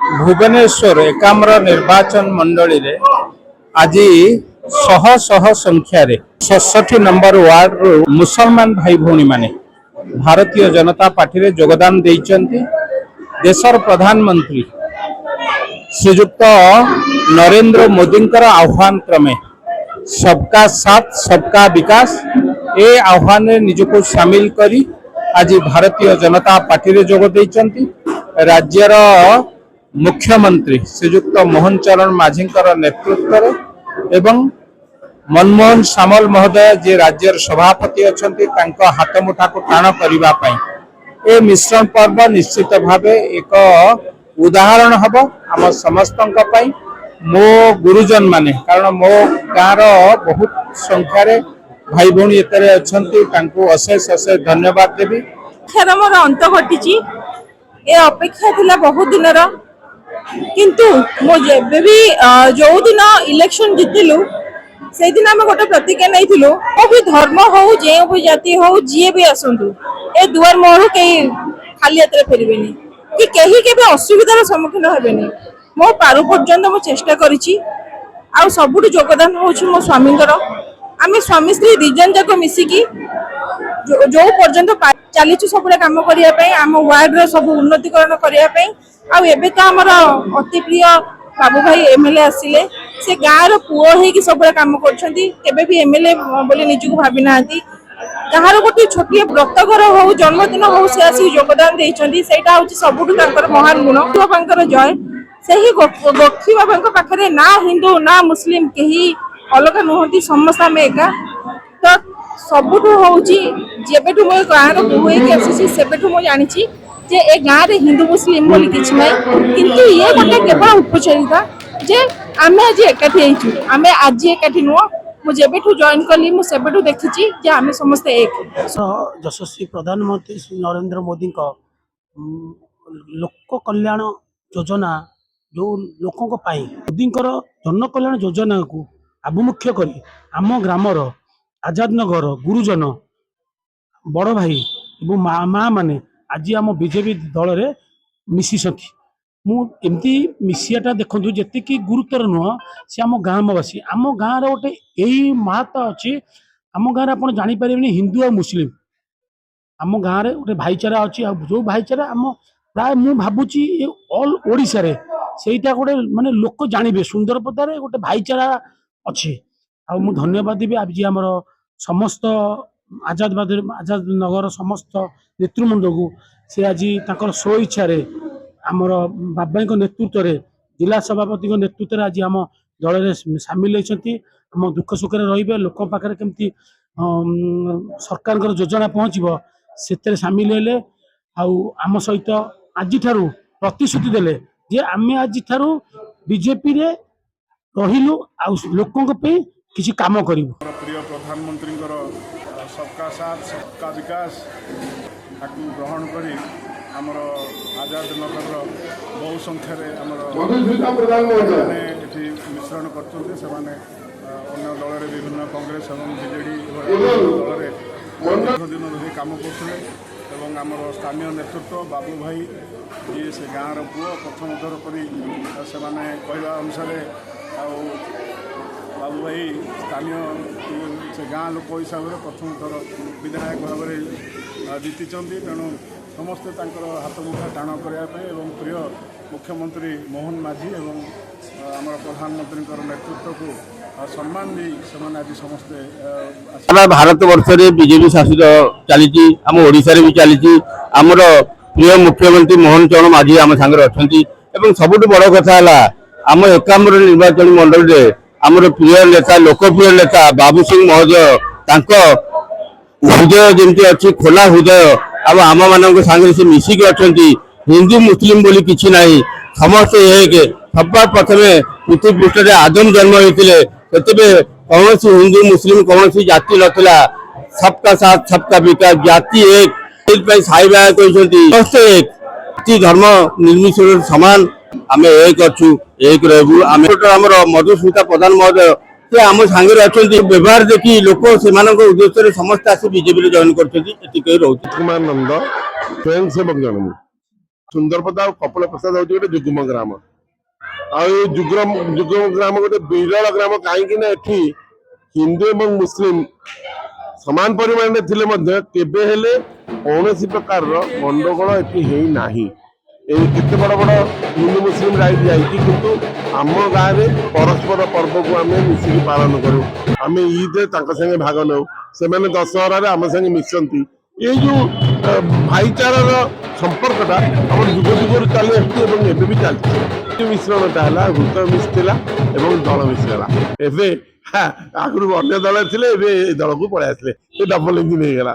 भुवनेश्वर एकाम्र निर्वाचन मंडली रे आज शह शह संख्यार 67 नंबर वार्ड रु मुसलमान भाई भौणी माने भारतीय जनता पार्टी रे योगदान देइचंती। देशर प्रधानमंत्री श्रीयुक्त नरेंद्र मोदी आह्वान क्रमे सबका साथ सबका विकास ए आह्वान निजको सामिल करी आज भारतीय जनता पार्टी रे जोग देइचंती। राज्यर मुख्यमंत्री श्रीयुक्त मोहन चरण माझी नेतृत्व एवं मनमोहन सामल महोदय जे राज्यर सभापति अच्छा हाथ मुठा को टाण करने ए मिश्रण पर्व निश्चित भाव एक उदाहरण हम आम समस्त मो गुरुजन माने कारण मो गाँव बहुत संख्यार भाई भौणी एतरे अच्छा अशेष अशेष धन्यवाद देवी। मोर अंत घटी अपेक्षा थिला बहुत दिन किंतु मो जेबे भी जो दिन इलेक्शन जितिलु से दिन आम गोटे प्रतिज्ञा नहीं भी धर्म हो जे भी जाति हो जी भी आसतु ए दुआर मोहर कहीं खाली हाथ फेरबेनी कि कहीं के असुविधार सम्मुखीन हेबेनी। मो पारु पर्यंत मो चेष्टा करिछि आ सबुठ योगदान हो मो स्वामी आम स्वामी स्त्री दिजन जाक मिसिकी जो पर्यंत चली सब कम करने आम वार्ड सब उन्नतिकरण करने आबे तो आमर अति प्रिय बाबू भाई एमएलए आसिले से गाँव पुओ हो सब कम कर एमएलए बोली निजक भावी ना गाँव गोटे छोटे व्रतघर हो जन्मदिन हो से आसिक योगदान देइछंती सेटा होछि सबुठु तांकर महान गुण बाबांकर जय सही गोखी बाबा पाखरे ना हिंदू ना मुस्लिम कहीं अलग नुहति समस्त आम एका तो सबुठु होउछि जेबेठु मो गाँव बोहेकी आसी सेबेठु मो जानिछि जे ए गाँव रे हिंदू मुस्लिम बोली किछि नै किंतु ये गोटे केवल उपचारिता जे आमे आज एकाठी आइछु आमे आज एकाठी नुह मु जेबेठु जॉइन कली मु सेबेठु देखिछि जे आमे समस्त एक यशस्वी प्रधानमंत्री श्री नरेंद्र मोदी का लोक कल्याण योजना जो लोकों मोदी जन कल्याण योजना को आभिमुख्य करी आम ग्रामर आजाद नगर गुरुजन बड़ भाई और माँ माने आज आम बीजेपी दल में मिशिंट मुझे मिसियाटा देखूँ जी गुरुतर नुह सी आम गाँववासी आम गाँव गोटे यही महत्व अच्छी आम गाँव आप जापर हिंदू और मुस्लिम आम गाँव में गोटे भाईचारा अच्छी जो भाईचारा आम प्राय मु भावुची ऑल ओडिशा रे सेटा गोटे माने लोक जानवे सुंदरपदार गोटे भाईचारा अच्छी आ मु धन्यवाद देवी आज आमर समस्त आजाद नगर समस्त नेतृमंड को से आज तक स्व इच्छा आमर बाबा नेतृत्व में जिला सभापति नेतृत्व में आज आम दल में सामिल होती आम दुख सुख रे लोक पाखे केमती सरकार योजना पहुँचब से सामिल हेले आम सहित आज प्रतिश्रुति देले जे आम आज बीजेपी रे रहिलु आ लोकों पे किसी काम करिवु। प्रिय प्रधानमंत्री सबका साथ सबका विकास ग्रहण करी आमर आजाद नगर बहु संख्यार मिश्रण कर दल विभिन्न कांग्रेस और बीजेडी दल दिन रही कम करते आमर स्थानीय नेतृत्व बाबू भाई जी से गाँव पुओ प्रथम थर कर अनुसार बाबू भाई स्थानीय से गाँ लोक हिसाब से प्रथम थर विधायक भाव में जीति तेणु समस्ते हाथ मुठा टाण करने प्रिय मुख्यमंत्री मोहन माझी और आम प्रधानमंत्री नेतृत्व को सम्मान दी आज समस्ते भारत वर्ष में बीजेपी शासित चली आम ओडिशा भी चली आमर प्रिय मुख्यमंत्री मोहन चरण माझी आम सांगे अच्छा सबुठ बड़ कथा आम एकाम्र निर्वाचन मंडल में आमर प्रिय नेता लोकप्रिय नेता बाबू सिंह महोदय हृदय जमी अच्छी खोला हृदय अब आम मान सांगे से मिसिक अच्छा हिंदू मुस्लिम बोली किसी ना समस्ते एक सबा प्रथम पृथ्वी पृष्ठ आदम जन्म होते कौन हिंदू मुस्लिम कौन जाति नाला सबका साथ सबका विकास जाति एक साई भाई कहते समस्ते एक जाति धर्म निर्मिशन सामान आम एक अच्छु एक रहू आम मधुस्मिता प्रधान महोदय से आम सांगे अच्छा व्यवहार देखी लोक से उद्देश्य समस्त आसी बीजेपी जॉइन कर। ସୁନ୍ଦରପଦା ଆଉ କପିଳ ପ୍ରସାଦ ହଉଛି ଗୋଟେ ଯୁଗ୍ମ ଗ୍ରାମ। ଆଉ ଏଇ ଯୁଗ୍ମ ଗ୍ରାମ ଗୋଟେ ବିରଳ ଗ୍ରାମ, କାହିଁକି ନା ଏଠି ହିନ୍ଦୁ ଏବଂ ମୁସଲିମ ସମାନ ପରିମାଣରେ ଥିଲେ ମଧ୍ୟ କେବେ ହେଲେ କୌଣସି ପ୍ରକାରର ଗଣ୍ଡଗୋଳ ଏଠି ହେଇନାହିଁ। ଏଇ କେତେ ବଡ଼ ବଡ଼ ହିନ୍ଦୁ ମୁସଲିମ ରାଇଟ୍ ଯାଇଛି, କିନ୍ତୁ ଆମ ଗାଁରେ ପରସ୍ପର ପର୍ବକୁ ଆମେ ମିଶିକି ପାଳନ କରୁ। ଆମେ ଇଦରେ ତାଙ୍କ ସାଙ୍ଗେ ଭାଗ ନେଉ, ସେମାନେ ଦଶହରାରେ ଆମ ସାଙ୍ଗେ ମିଶନ୍ତି। ଏଇ ଯୋଉ ଭାଇଚାରାର ସମ୍ପର୍କଟା ଆମର ଯୁଗ ଯୁଗରୁ ଚାଲି ଆସୁଛି ଏବଂ ଏବେ ବି ଚାଲିଛି। ମିଶ୍ରଣଟା ହେଲା ହୃଦୟ ମିଶିଥିଲା ଏବଂ ଦଳ ମିଶିଗଲା। ଏବେ ଆଗରୁ ଅନ୍ୟ ଦଳ ଥିଲେ, ଏବେ ଏ ଦଳକୁ ପଳେଇ ଆସିଲେ, ସେ ଡବଲ ଇଞ୍ଜିନ ହେଇଗଲା।